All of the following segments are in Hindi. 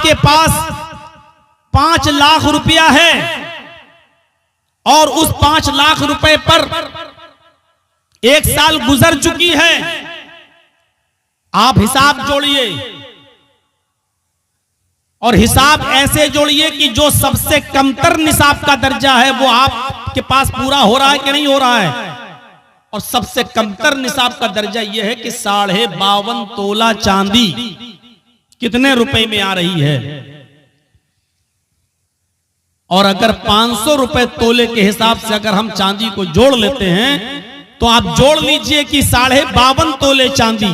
आपके पास 5 लाख रुपया है और उस 5 लाख रुपए पर 1 साल गुजर चुकी है, आप हिसाब जोड़िए और हिसाब ऐसे जोड़िए कि जो सबसे कमतर निसाब का दर्जा है वो आपके पास पूरा हो रहा है कि नहीं हो रहा है। और सबसे कमतर निसाब का दर्जा यह है कि 52.5 तोला चांदी कितने रुपए में आ रही है। और अगर 500 रुपए तोले के हिसाब से अगर हम चांदी को जोड़ लेते हैं तो आप जोड़ लीजिए कि 52.5 तोले चांदी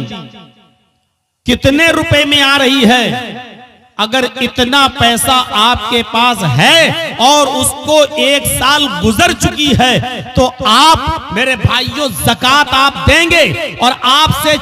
कितने रुपए में आ रही है। अगर इतना पैसा आपके पास है और उसको 1 साल गुजर चुकी है तो आप मेरे भाइयों ज़कात आप देंगे और आपसे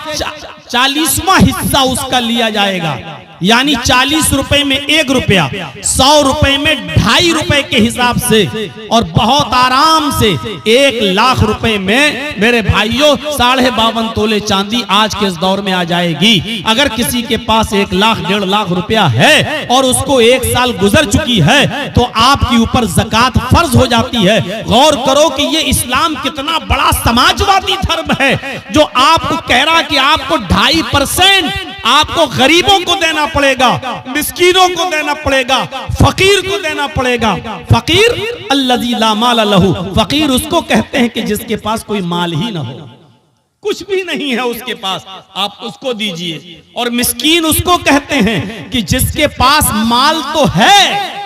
40वां हिस्सा उसका लिया जाएगा। यानी 40 रुपए में 1 रुपया, 100 रुपए में 2.5 रुपए के हिसाब से और बहुत आराम से 1 लाख रुपए में मेरे भाइयों 52.5 तोले चांदी आज के इस दौर में आ जाएगी। अगर किसी के पास 1 लाख 1.5 लाख रुपया है और उसको 1 साल गुजर चुकी है तो आपके ऊपर ज़कात फर्ज हो जाती है। गौर करो कि ये इस्लाम कितना बड़ा समाजवादी धर्म है जो आपको कह रहा कि आपको 2.5% आपको गरीबों को देना पड़ेगा, मिस्कीनों को देना पड़ेगा, फकीर को देना पड़ेगा। फकीर अल्लज़ी ला माल लहू, फकीर उसको कहते हैं कि जिसके पास कोई माल ही ना हो, कुछ भी नहीं है उसके पास, आप उसको दीजिए। और मिस्कीन उसको कहते हैं कि जिसके पास माल तो है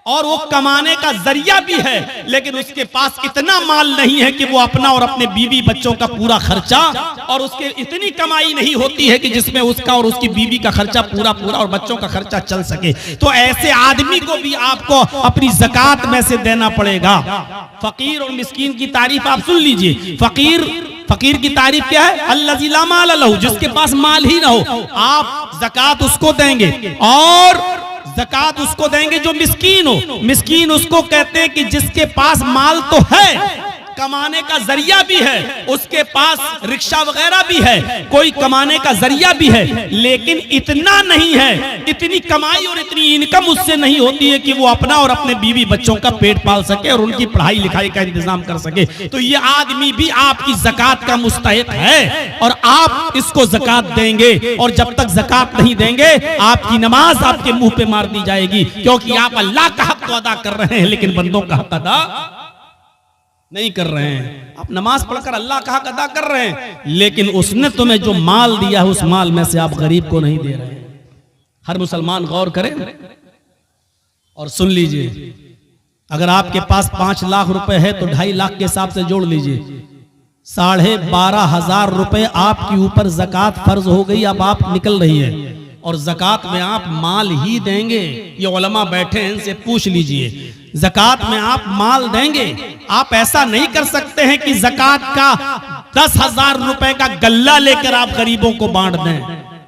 और वो कमाने का जरिया भी है लेकिन उसके पास इतना माल नहीं है कि वो अपना और अपने बीवी बच्चों का पूरा खर्चा, और उसके इतनी कमाई नहीं होती है कि जिसमें उसका और उसकी बीवी का खर्चा पूरा और बच्चों का खर्चा चल सके। तो ऐसे आदमी को भी आपको अपनी ज़कात में से देना पड़ेगा। फकीर और मिस्कीन की तारीफ आप सुन लीजिए। फकीर की तारीफ क्या है? अल्लज़ी ला माल लहू, जिसके पास माल ही ना हो, आप ज़कात उसको देंगे। और ज़कात उसको देंगे जो मिस्कीन हो। मिस्कीन उसको कहते हैं कि जिसके पास माल तो है, कमाने का जरिया भी है, उसके पास रिक्शा वगैरह भी है, कोई कमाने का जरिया भी है, लेकिन इतना नहीं है, इतनी कमाई और इतनी इनकम उससे नहीं होती है कि वो अपना और अपने बीवी बच्चों का पेट पाल सके और उनकी पढ़ाई लिखाई का इंतजाम कर सके। तो ये आदमी भी आपकी ज़कात का मुस्तहिक है और आप इसको ज़कात देंगे। और जब तक ज़कात नहीं देंगे आपकी नमाज आपके मुंह पे मार दी जाएगी, क्योंकि आप अल्लाह का हक तो अदा कर रहे हैं लेकिन बंदों का हक अदा नहीं कर रहे हैं। आप नमाज पढ़कर अल्लाह का हक अदा कर रहे हैं लेकिन उसने तुम्हें जो माल दिया है उस माल में से आप गरीब को नहीं दे रहे हैं। हर मुसलमान गौर करे और सुन लीजिए, अगर आपके पास 5 लाख रुपए है तो 2.5 लाख के हिसाब से जोड़ लीजिए, 12,500 रुपए आपके ऊपर ज़कात फर्ज हो गई। अब आप निकल रही है और ज़कात में आप माल ही देंगे। ये उलमा बैठे हैं, इनसे पूछ लीजिए, ज़कात में आप माल देंगे? आप ऐसा नहीं कर सकते हैं कि ज़कात का 10,000 रुपए का गल्ला लेकर आप गरीबों को बांट दें,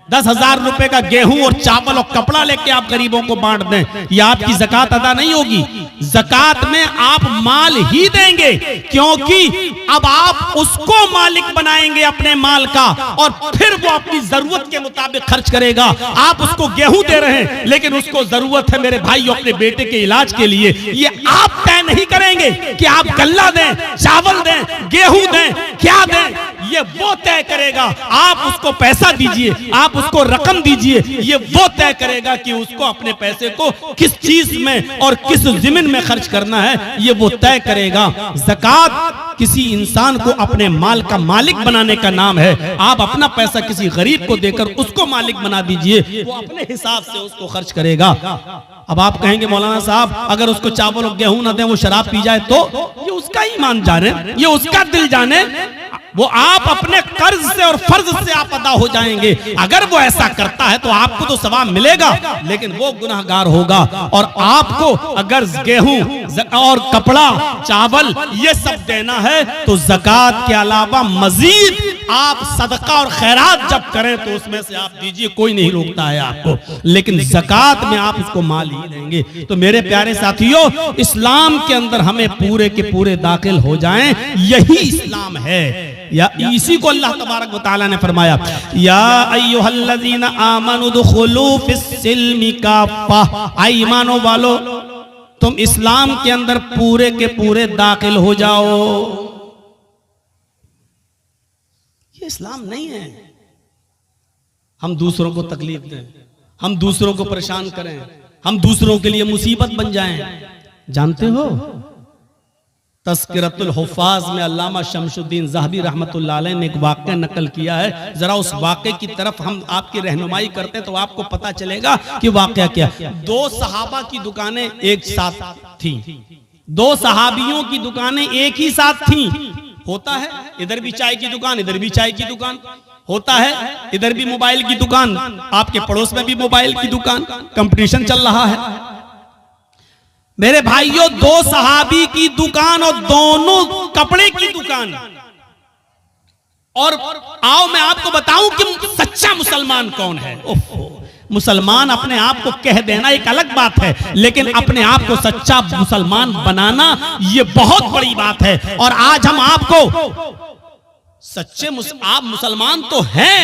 10,000 रुपए का गेहूं और चावल और कपड़ा लेकर आप गरीबों को बांट दें, यह आपकी ज़कात अदा नहीं होगी। ज़कात में आप माल ही देंगे, क्योंकि अब आप उसको मालिक बनाएंगे अपने माल का और फिर वो अपनी जरूरत के मुताबिक खर्च करेगा। आप उसको गेहूं दे रहे हैं लेकिन उसको जरूरत है मेरे भाई अपने बेटे के इलाज के लिए, ये आप तय नहीं करेंगे कि आप गल्ला दें, चावल दें, गेहूं दें, क्या दें, ये वो तय करेगा। आप उसको पैसा दीजिए, आप उसको रकम दीजिए, ये वो तय करेगा कि उसको अपने पैसे को किस चीज में और किस ज़मीन में खर्च करना है, ये वो तय करेगा। ज़कात किसी इंसान को अपने माल का मालिक बनाने का नाम है। आप अपना पैसा किसी गरीब को देकर उसको मालिक बना दीजिए, वो अपने हिसाब से उसको खर्च करेगा। अब आप कहेंगे मौलाना साहब अगर उसको चावल और गेहूं न दें, वो शराब पी जाए तो? ये उसका ईमान जाने, ये उसका दिल जाने, वो आप अपने कर्ज से और फर्ज से आप अदा हो जाएंगे। अगर वो ऐसा करता है तो आपको तो सवाब मिलेगा लेकिन वो गुनहगार होगा। और आपको अगर गेहूं और कपड़ा, चावल ये सब देना है तो ज़कात के अलावा मजीद आप सदका और खैरात जब करें तो उसमें से आप दीजिए, कोई नहीं रोकता है आपको, लेकिन ज़कात में आप उसको माल ही देंगे। तो मेरे प्यारे साथियों, इस्लाम के अंदर हमें पूरे के पूरे दाखिल हो जाएं, यही इस्लाम है। या इसी को अल्लाह तबारक व तआला ने फरमाया, या अय्युहल्लज़ीना आमनु दुखुलू फिस्सिल्मि काफ़ा, आई ईमानो वालो तुम इस्लाम के अंदर पूरे के पूरे दाखिल हो जाओ। ये इस्लाम नहीं है हम दूसरों को तकलीफ दें, हम दूसरों को परेशान करें, हम दूसरों के लिए मुसीबत बन जाएं। जानते हो तज़किरतुल हुफ़ाज़ में अल्लामा शमसुद्दीन ज़हबी रहमतुल्लाह अलैह ने एक वाक़या नकल किया है। जरा उस वाक़े की तरफ हम आपकी रहनुमाई करते हैं तो आपको पता चलेगा कि वाक़या क्या। दो सहाबा की दुकानें एक साथ थी, दो सहाबियों की दुकानें एक ही साथ थी। होता है इधर भी चाय की दुकान, इधर भी चाय की दुकान, होता है इधर भी मोबाइल की दुकान, आपके पड़ोस में भी मोबाइल की दुकान, कंपटीशन चल रहा है। मेरे भाइयों, दो सहाबी की दुकान और दोनों कपड़े की दुकान। और आओ मैं आपको बताऊं कि सच्चा मुसलमान कौन है। मुसलमान अपने आप को कह देना एक अलग बात है, लेकिन अपने आप को सच्चा मुसलमान बनाना ये बहुत बड़ी बात है। और आज हम आपको सच्चे आप मुसलमान तो हैं,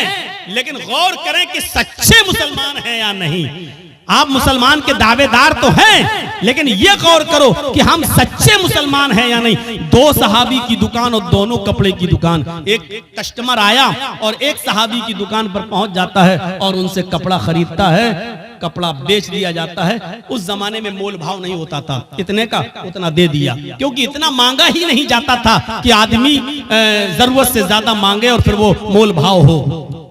लेकिन गौर करें कि सच्चे मुसलमान हैं या नहीं। आप मुसलमान के दावेदार तो हैं, लेकिन ये गौर करो कि हम सच्चे मुसलमान हैं या नहीं। दो सहाबी की दुकान और दोनों कपड़े की दुकान। एक कस्टमर आया और एक सहाबी की दुकान पर पहुंच जाता है और उनसे कपड़ा खरीदता है, कपड़ा बेच दिया जाता है। उस जमाने में मोल भाव नहीं होता था, इतने का उतना दे दिया, क्योंकि इतना मांगा ही नहीं जाता था कि आदमी जरूरत से ज्यादा मांगे और फिर वो मोल भाव हो।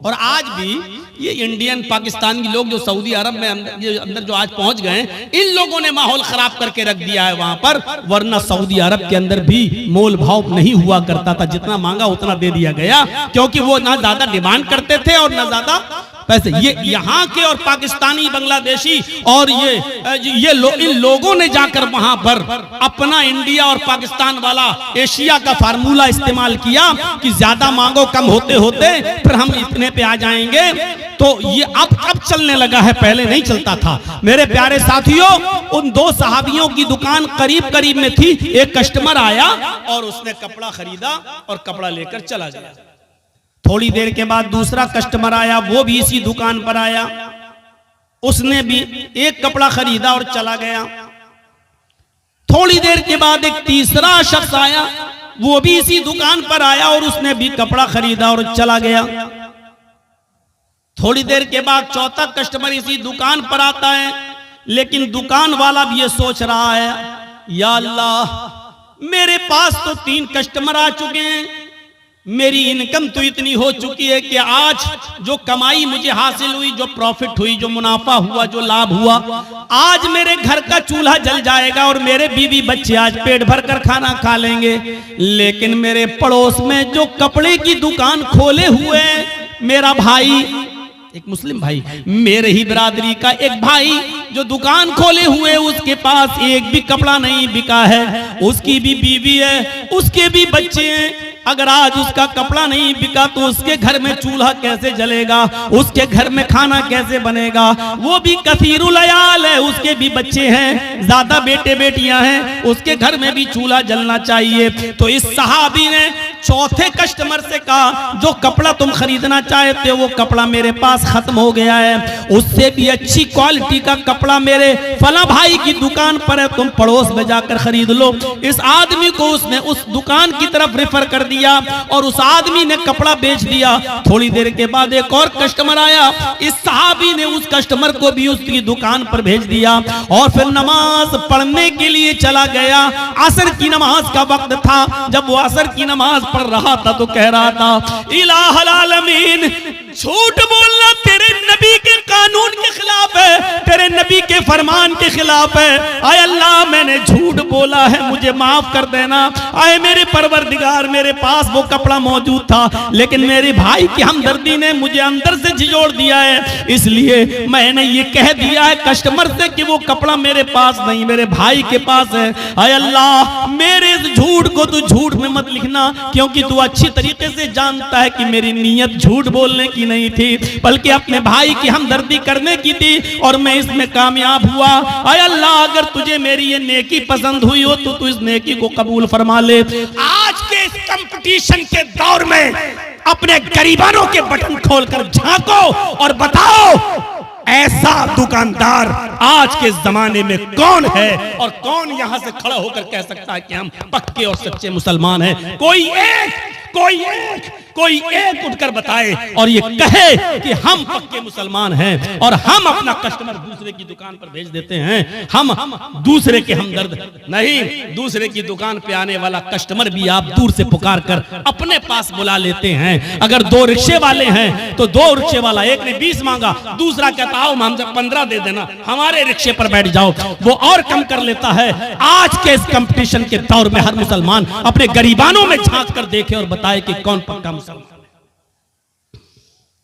और आज भी ये इंडियन पाकिस्तानी लोग जो सऊदी अरब में अंदर जो आज पहुंच गए, इन लोगों ने माहौल खराब करके रख दिया है वहां पर। वरना सऊदी अरब के अंदर भी मोल भाव नहीं हुआ करता था, जितना मांगा उतना दे दिया गया, क्योंकि वो ना ज्यादा डिमांड करते थे और ना ज्यादा पैसे। ये यहाँ के और पाकिस्तानी, बांग्लादेशी और इन लोगों ने जाकर वहां पर अपना इंडिया और पाकिस्तान वाला एशिया का फार्मूला इस्तेमाल किया कि ज्यादा मांगो, कम होते होते फिर हम इतने पे आ जाएंगे। तो ये अब चलने लगा है, पहले नहीं चलता था। मेरे प्यारे साथियों, उन दो सहाबियों की दुकान करीब करीब में थी। एक कस्टमर आया और उसने कपड़ा खरीदा और कपड़ा लेकर चला गया। थोड़ी देर के बाद दूसरा कस्टमर आया, वो भी इसी दुकान पर आया, उसने भी एक कपड़ा खरीदा और चला गया। थोड़ी देर के बाद एक तीसरा शख्स आया, वो भी इसी दुकान पर आया और उसने भी कपड़ा खरीदा और चला गया। थोड़ी देर के बाद चौथा कस्टमर इसी दुकान पर आता है, लेकिन दुकान वाला भी ये सोच रहा है, या अल्लाह मेरे पास तो 3 कस्टमर आ चुके हैं, मेरी इनकम तो इतनी हो चुकी है कि आज जो कमाई मुझे हासिल हुई, जो प्रॉफिट हुई, जो मुनाफा हुआ, जो लाभ हुआ, आज मेरे घर का चूल्हा जल जाएगा और मेरे बीवी बच्चे आज पेट भर कर खाना खा लेंगे। लेकिन मेरे पड़ोस में जो कपड़े की दुकान खोले हुए मेरा भाई, एक मुस्लिम भाई, मेरे ही बिरादरी का एक भाई जो दुकान खोले हुए, उसके पास एक भी कपड़ा नहीं बिका है, उसकी भी बीवी है, उसके भी बच्चे हैं। अगर आज उसका कपड़ा नहीं बिका तो उसके घर में चूल्हा कैसे जलेगा, उसके घर में खाना कैसे बनेगा। वो भी कसीरुल अयाल है, उसके भी बच्चे हैं, ज्यादा बेटे बेटियां हैं, उसके घर में भी चूल्हा जलना चाहिए। तो इस सहाबी ने चौथे कस्टमर से कहा, जो कपड़ा तुम खरीदना चाहते हो वो कपड़ा मेरे पास खत्म हो गया है, उससे भी अच्छी क्वालिटी का कपड़ा मेरे फला भाई की दुकान पर है, तुम पड़ोस में जाकर खरीद लो। इस आदमी को उसने उस दुकान की तरफ रेफर कर दिया और उस आदमी ने कपड़ा बेच दिया। थोड़ी देर के बाद एक और कस्टमर आया, इस सहाबी ने उस कस्टमर को भी उसकी दुकान पर भेज दिया और फिर नमाज पढ़ने के लिए चला गया। असर की नमाज का वक्त था, जब वो असर की नमाज पढ़ रहा था तो कह रहा था, इलाहुल आलमीन, झूठ बोलना तेरे नबी के कानून के खिलाफ है, तेरे नबी के फरमान के खिलाफ है। आय अल्लाह, मैंने झूठ बोला है, मुझे माफ कर देना। आए मेरे परवरदिगार, मेरे पास वो कपड़ा मौजूद था, लेकिन मेरे भाई की हमदर्दी ने मुझे अंदर से झिझोड़ दिया है, इसलिए मैंने ये कह दिया है कस्टमर से कि वो कपड़ा मेरे पास नहीं, मेरे भाई के पास है। आय अल्लाह, मेरे इस झूठ को तू झूठ में मत लिखना, क्योंकि तू अच्छी तरीके से जानता है कि मेरी नीयत झूठ बोलने की नहीं थी, बल्कि अपने भाई की हमदर्दी करने की थी, और मैं इसमें कामयाब हुआ। आय अल्लाह, अगर तुझे मेरी ये नेकी पसंद हुई हो तो तू इस नेकी को कबूल फरमा ले। आज के कंपटीशन के दौर में अपने गरीबानों के बटन खोलकर झांको और बताओ ऐसा दुकानदार आज के जमाने में कौन है और कौन यहां से खड़ा होकर कह सकता है कि हम पक्के और सच्चे मुसलमान हैं। कोई एक उठकर बताए और ये कहे कि हम पक्के मुसलमान हैं और हम अपना कस्टमर दूसरे की दुकान पर भेज देते हैं, हम दूसरे के हमदर्द नहीं। दूसरे की दुकान पे आने वाला कस्टमर भी आप दूर से पुकार कर अपने पास बुला लेते हैं। अगर 2 रिक्शे वाले हैं तो 2 रिक्शे वाला, एक ने 20 मांगा, दूसरा कहता हो हमसे 15 दे देना, हमारे रिक्शे पर बैठ जाओ, वो और कम कर लेता है। आज के इस कंपटीशन के दौर में हर मुसलमान अपने गरीबानों में झांक कर देखे और बताए कि कौन पक्का मुसलमान।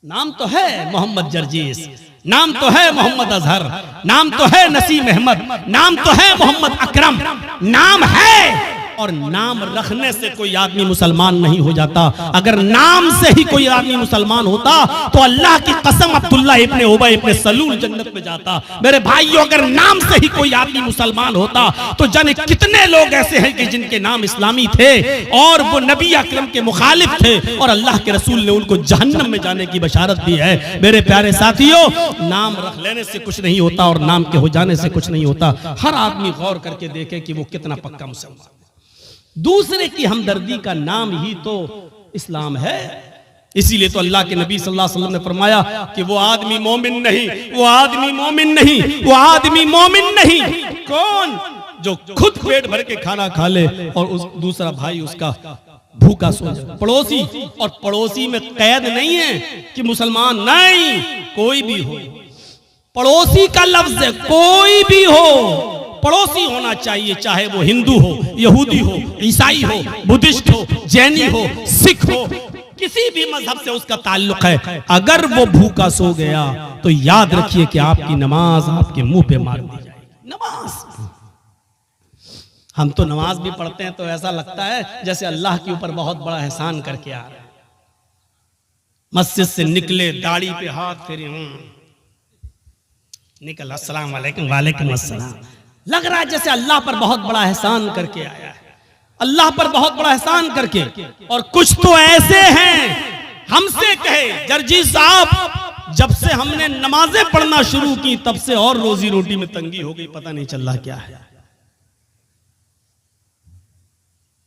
नाम तो है मोहम्मद जर्जीस, नाम तो है मोहम्मद अजहर, नाम तो है नसीम अहमद, नाम तो है मोहम्मद अकरम, नाम है। और नाम रखने से कोई आदमी मुसलमान नहीं हो जाता। अगर नाम से ही कोई आदमी मुसलमान होता तो अल्लाह की कसम अब्दुल्ला इब्ने उबय इब्ने सलूल जन्नत में जाता। मेरे भाइयों, अगर नाम से ही कोई आदमी मुसलमान होता तो जाने कितने लोग ऐसे हैं कि जिनके नाम इस्लामी थे और वो नबी अकरम के मुखालिफ थे और अल्लाह के रसूल ने उनको जहन्नम में जाने की बशारत दी है। मेरे प्यारे साथियों, नाम रख लेने से कुछ नहीं होता और नाम के हो जाने से कुछ नहीं होता। हर आदमी गौर करके देखे कि वो कितना पक्का मुसलमान। दूसरे की हमदर्दी का नाम ही तो इस्लाम है। इसीलिए तो अल्लाह के नबी सल्लल्लाहु अलैहि वसल्लम ने फरमाया कि वो आदमी मोमिन नहीं, वो आदमी मोमिन नहीं, वो आदमी मोमिन नहीं कौन? जो खुद पेट भर के खाना खा ले और उस दूसरा भाई उसका भूखा सो जाए। पड़ोसी, और पड़ोसी में कैद नहीं है कि मुसलमान नहीं, कोई भी हो। पड़ोसी का लफ्ज है, कोई भी हो पड़ोसी होना चाहिए, चाहे वो हिंदू हो, यहूदी हो, ईसाई हो, बुद्धिस्ट हो, जैनी हो, सिख हो, किसी भी मजहब से उसका ताल्लुक है। अगर वो भूखा सो गया तो याद रखिए कि आपकी नमाज आपके मुंह पे मार दी जाएगी। नमाज, हम तो नमाज भी पढ़ते हैं तो ऐसा लगता है जैसे अल्लाह के ऊपर बहुत बड़ा एहसान करके आ रहे हैं। मस्जिद से निकले, दाढ़ी पे हाथ फेरे, निकल, अस्सलाम वालेकुम, वालेकुम अस्सलाम, लग रहा है जैसे अल्लाह पर बहुत बड़ा एहसान करके आया है, अल्लाह पर बहुत बड़ा एहसान करके। और कुछ तो ऐसे हैं, हमसे कहे जर्जी साहब, जब से हमने नमाजें पढ़ना शुरू की तब से और रोजी रोटी में तंगी हो गई, पता नहीं चल रहा क्या है।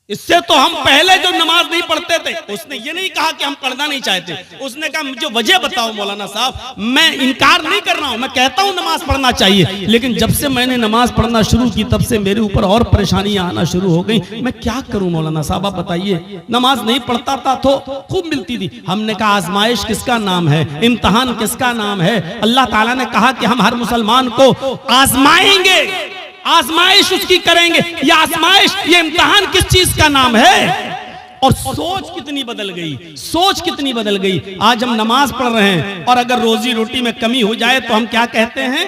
इससे तो हम पहले जो नमाज नहीं पढ़ते थे, उसने ये नहीं कहा कि हम पढ़ना नहीं चाहते, उसने कहा मुझे वजह बताओ मौलाना साहब। मैं इनकार नहीं कर रहा हूं, मैं कहता हूं नमाज पढ़ना चाहिए, लेकिन जब से मैंने नमाज पढ़ना शुरू की तब से मेरे ऊपर और परेशानियां आना शुरू हो गई। मैं क्या करूं मौलाना साहब, आप बताइए। नमाज नहीं पढ़ता था तो खूब मिलती थी। हमने कहा आजमाइश किसका नाम है, इम्तिहान किसका नाम है? अल्लाह ताला ने कहा कि हम हर मुसलमान को आजमाएंगे, आजमाइश उसकी करेंगे। ये आजमाइश, ये इम्तिहान किस चीज का नाम है? और सोच कितनी बदल गई, सोच कितनी बदल गई। आज हम नमाज पढ़ रहे हैं और अगर रोजी रोटी में कमी हो जाए तो हम क्या कहते हैं?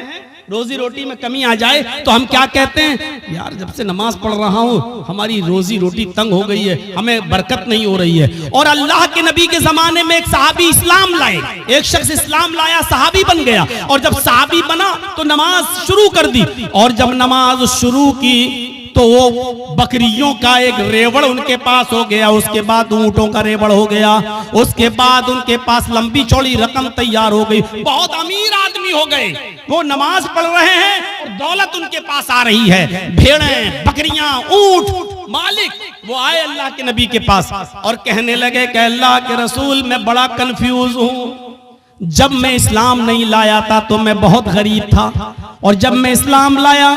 रोजी रोटी में कमी आ जाए तो हम क्या कहते हैं? यार जब से नमाज पढ़ रहा हूं हमारी रोजी रोटी तंग हो गई है, हमें बरकत नहीं हो रही है। और अल्लाह के नबी के जमाने में एक सहाबी इस्लाम लाए, एक शख्स इस्लाम लाया, सहाबी बन गया, और जब सहाबी बना तो नमाज शुरू कर दी। और जब नमाज शुरू की तो वो बकरियों का एक रेवड़ उनके पास हो गया, उसके बाद ऊंटों का रेवड़ हो गया, उसके बाद उनके पास लंबी चौड़ी रकम तैयार हो गई, बहुत अमीर आदमी हो गए। वो नमाज पढ़ रहे हैं और दौलत उनके पास आ रही है, भेड़ें, बकरियां, ऊंट। मालिक वो आए अल्लाह के नबी के पास और कहने लगे कि अल्लाह के रसूल मैं बड़ा कंफ्यूज हूं। जब मैं इस्लाम नहीं लाया था तो मैं बहुत गरीब था, और जब मैं इस्लाम लाया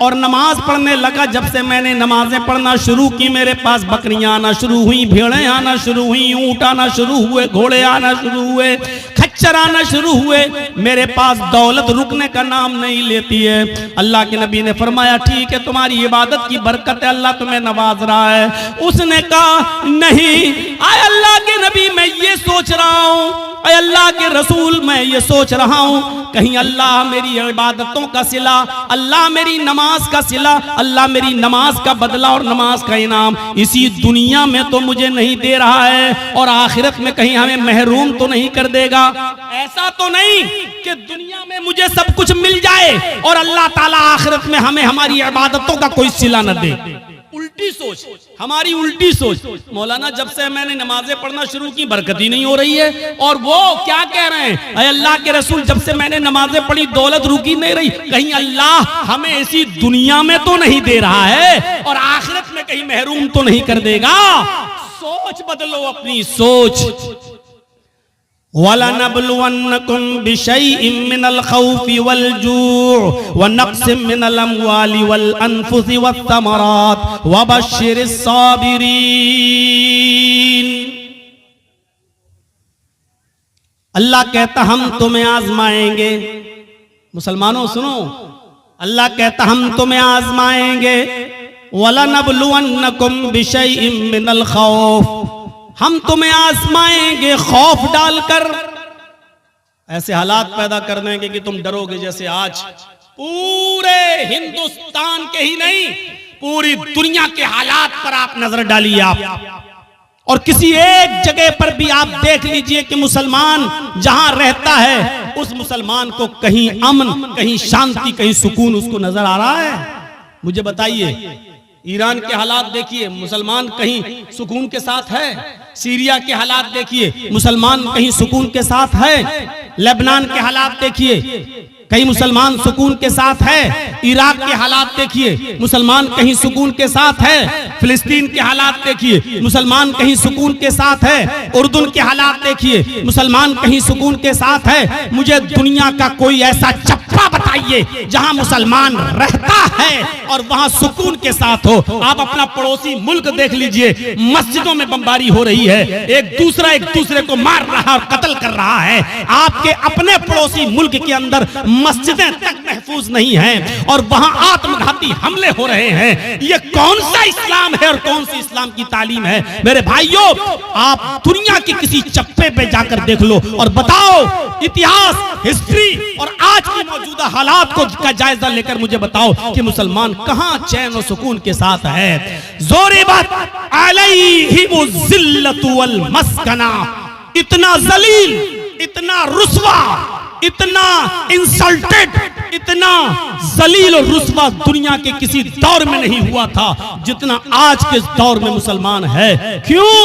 और नमाज पढ़ने लगा, जब से मैंने नमाजें पढ़ना शुरू की मेरे पास बकरियां आना शुरू हुई, भेड़ें आना शुरू हुई, ऊंट आना शुरू हुए, घोड़े आना शुरू हुए, खच्चर आना शुरू हुए, मेरे पास दौलत रुकने का नाम नहीं लेती है। अल्लाह के नबी ने फरमाया ठीक है, तुम्हारी इबादत की बरकत है, अल्लाह तुम्हें नवाज रहा है। उसने कहा नहीं, आए अल्लाह के नबी मैं ये सोच रहा हूँ, अल्लाह के रसूल मैं ये सोच रहा हूँ, कहीं अल्लाह मेरी इबादतों का सिला, अल्लाह मेरी नमाज का सिला, अल्लाह मेरी नमाज का बदला और नमाज का इनाम इसी दुनिया में तो मुझे नहीं दे रहा है, और आखिरत में कहीं हमें महरूम तो नहीं कर देगा। ऐसा तो नहीं कि दुनिया में मुझे सब कुछ मिल जाए और अल्लाह ताला आखिरत में हमें हमारी इबादतों का कोई सिला न दे। उल्टी उल्टी सोच, हमारी उल्टी सोच। मौलाना जब से मैंने नमाजें पढ़ना शुरू की बरकत ही नहीं हो रही है। और वो क्या कह रहे हैं, अरे अल्लाह के रसूल जब से मैंने नमाजें पढ़ी दौलत रुकी नहीं रही। कहीं अल्लाह हमें ऐसी दुनिया में तो नहीं दे रहा है और आखिरत में कहीं महरूम तो नहीं कर देगा। सोच बदलो अपनी सोच। वलनबलुवन्नकुम बिशैइन मिनल खौफि वल जूअ व नक्सिम मिनल अमवालि वल अनफुसि वत्तमरात वबश्शिरिस साबिरीन। अल्लाह कहता हम तुम्हें आजमाएंगे। मुसलमानों सुनो, अल्लाह कहता हम तुम्हें आजमाएंगे। वलनबलुवन्नकुम बिशैइन मिनल खौफ, हम तुम्हें आजमाएंगे खौफ डालकर, ऐसे हालात पैदा कर देंगे कि तुम डरोगे। जैसे आज पूरे हिंदुस्तान के ही नहीं पूरी दुनिया के हालात पर आप नजर डालिए आप, और किसी एक जगह पर भी आप देख लीजिए कि मुसलमान जहां रहता है उस मुसलमान को कहीं अमन, कहीं शांति, कहीं सुकून उसको नजर आ रहा है। मुझे बताइए, ईरान के हालात देखिए, मुसलमान कहीं सुकून के साथ है। सीरिया के हालात देखिए, मुसलमान कहीं सुकून के साथ है। लेबनान के हालात देखिए, कहीं मुसलमान सुकून के साथ है। इराक के हालात देखिए, मुसलमान कहीं सुकून के साथ है। फिलिस्तीन के हालात देखिए, मुसलमान कहीं सुकून के साथ है। उर्दून के हालात देखिए, मुसलमान कहीं सुकून के साथ है। मुझे दुनिया का कोई ऐसा चप्पा बताइए जहां मुसलमान रहता है और वहां सुकून के साथ हो। आप अपना पड़ोसी मुल्क देख लीजिए, मस्जिदों में बमबारी हो रही है, एक दूसरे को मार रहा और कत्ल कर रहा है। आपके अपने पड़ोसी मुल्क के अंदर मस्जिदें तक महफूज नहीं हैं और वहां आत्मघाती हमले हो रहे हैं। ये कौन सा इस्लाम है और कौन सी इस्लाम की तालीम है? मेरे भाइयों, आप दुनिया के किसी चप्पे पे जाकर देख लो और बताओ, इतिहास, हिस्ट्री और आज की मौजूदा हालात को का जायजा लेकर मुझे बताओ कि मुसलमान कहां चैन और सुकून के साथ है। जोरे बात अलैहिमुज़िल्लतु वल मस्कना, इतना जलील, इतना रुस्वा, इतना इंसल्टेड, इतना जलील और रुस्वा दुनिया के किसी दौर में नहीं हुआ था जितना आज के दौर में मुसलमान है। क्यों?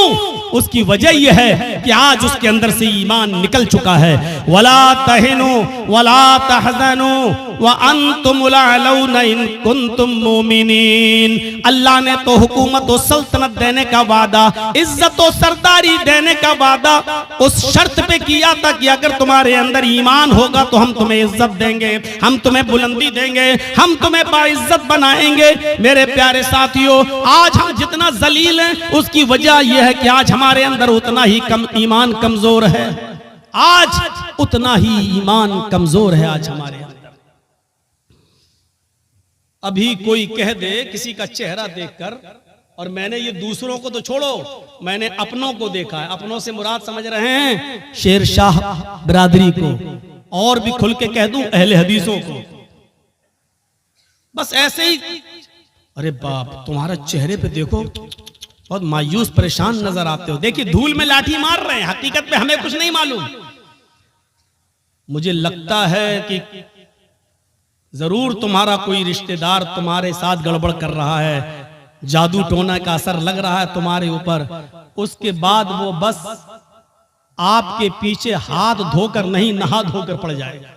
उसकी वजह यह है कि आज उसके अंदर से ईमान निकल चुका है। वला तहिनु वला तहज़नु व अंतुमुल अलौना इन कुंतुम मोमिनीन। अल्लाह ने तो हुकूमत और सल्तनत देने का वादा, इज्जत और सरदारी देने का वादा उस शर्त पे किया था कि अगर तुम्हारे अंदर ईमान होगा तो हम तुम्हें इज्जत देंगे, हम तुम्हें बुलंदी देंगे, हम तुम्हें बाइज्जत बनाएंगे। मेरे प्यारे साथियों, आज हम जितना जलील हैं उसकी वजह यह है कि आज हमारे अंदर उतना ही कम ईमान कमजोर है। आज उतना ही ईमान कमजोर है आज हमारे अंदर। अभी कोई कह दे किसी का चेहरा देखकर, और मैंने ये दूसरों को तो छोड़ो, मैंने अपनों को देखा है। अपनों से मुराद समझ रहे हैं शेर शाह बिरादरी को, और भी खुल के कह दूं अहले हदीसों को। बस ऐसे ही, अरे बाप तुम्हारा चेहरे पे देखो बहुत मायूस परेशान नजर आते हो। देखिए धूल में लाठी मार रहे हैं, हकीकत में हमें कुछ नहीं मालूम। मुझे लगता है कि जरूर तुम्हारा कोई रिश्तेदार तुम्हारे साथ गड़बड़ कर रहा है, जादू टोना का असर लग रहा है तुम्हारे ऊपर। उसके बाद वो बस आपके पीछे हाथ धोकर नहीं नहा धोकर पड़ जाएगा।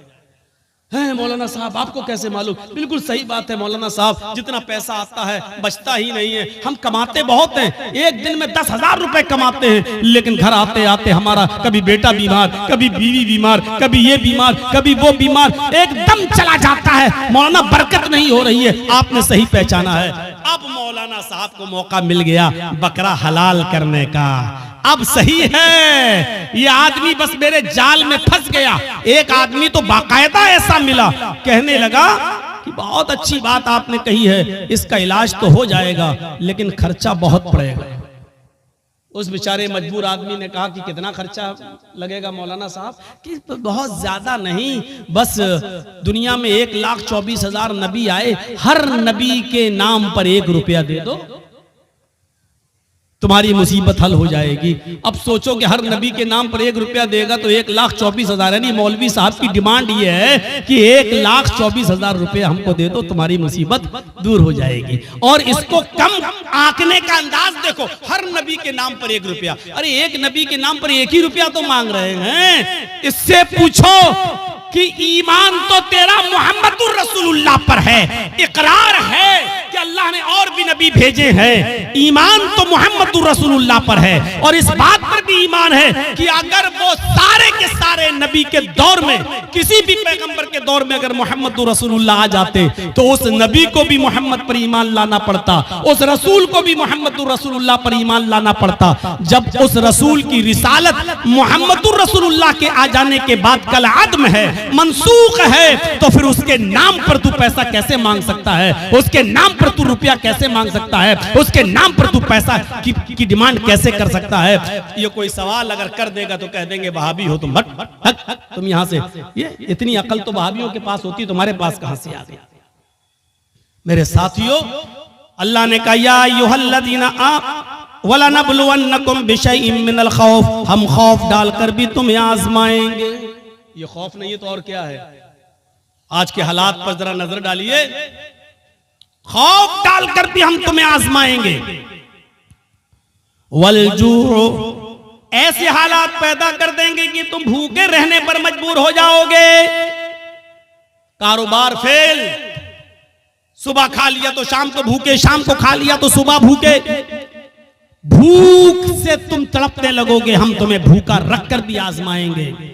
है मौलाना साहब आपको कैसे मालूम? बिल्कुल सही बात है मौलाना साहब, जितना पैसा आता है बचता ही नहीं है। हम कमाते बहुत हैं, एक दिन में 10,000 रुपए कमाते हैं, लेकिन घर आते आते हमारा कभी बेटा बीमार, कभी बीवी बीमार, कभी ये बीमार, कभी वो बीमार, एकदम चला जाता है। मौलाना बरकत नहीं हो रही है। आपने सही पहचाना है। अब मौलाना साहब को मौका मिल गया बकरा हलाल करने का। अब सही है, ये आदमी बस मेरे जाल में फंस गया। एक आदमी तो बाकायदा ऐसा मिला, कहने लगा कि बहुत अच्छी बात आपने कही है, इसका इलाज तो हो जाएगा लेकिन खर्चा बहुत पड़ेगा। उस बेचारे मजबूर आदमी ने कहा कि कितना खर्चा लगेगा मौलाना साहब? कि बहुत ज्यादा नहीं, बस दुनिया में 1,24,000 नबी आए, हर नबी के नाम पर 1 रुपया दे दो तुम्हारी मुसीबत हल हो जाएगी। अब सोचो कि हर नबी के नाम पर 1 रुपया देगा तो 1,24,000, यानी मौलवी साहब की डिमांड ये है कि 1,24,000 रुपया हमको दे दो, तुम्हारी मुसीबत दूर हो जाएगी। और इसको कम आंकने का अंदाज देखो, हर नबी के नाम पर 1 रुपया। अरे एक नबी के नाम पर 1 ही रुपया तो मांग रहे हैं। इससे पूछो कि ईमान तो तेरा मुहम्मदुर रसूलुल्लाह पर है, इकरार है कि अल्लाह ने और भी नबी भेजे हैं, ईमान तो मुहम्मदुर रसूलुल्लाह पर है। और इस बात पर भी ईमान है कि अगर वो सारे के सारे नबी के दौर में, किसी भी पैगंबर के दौर में अगर मुहम्मदुर रसूलुल्लाह आ जाते तो उस नबी को भी मोहम्मद पर ईमान लाना पड़ता, उस रसूल को भी मुहम्मदुर रसूलुल्लाह पर ईमान लाना पड़ता। जब उस रसूल की रिसालत मुहम्मदुर रसूलुल्लाह के आ जाने के बाद कल आदम है, मनसूख है, तो फिर उसके नाम पर तू पैसा कैसे मांग सकता है? उसके नाम पर तू रुपया कैसे मांग सकता है? उसके नाम पर तू पैसा की डिमांड कैसे कर सकता है? ये कोई सवाल अगर कर देगा तो कह देंगे वहाबी हो तुम, हट तुम यहां से। ये इतनी अकल तो वहाबियों के पास होती, तुम्हारे पास कहां से आ गई? मेरे साथियों, अल्लाह ने कहा या अय्युहल्लज़ीना वलनबलुवन्नकुम बिशैइन मिनल खौफ, हम खौफ डालकर भी तुम्हें आजमाएंगे। ये खौफ नहीं है तो और क्या है? आज के हालात पर जरा नजर डालिए, खौफ डालकर भी हम तुम्हें आजमाएंगे। वलजू, ऐसे हालात पैदा कर देंगे कि तुम भूखे रहने पर मजबूर हो जाओगे। कारोबार फेल, सुबह खा लिया तो शाम को भूखे, शाम को खा लिया तो सुबह भूखे, भूख से तुम तड़पने लगोगे, हम तुम्हें भूखा रखकर भी आजमाएंगे।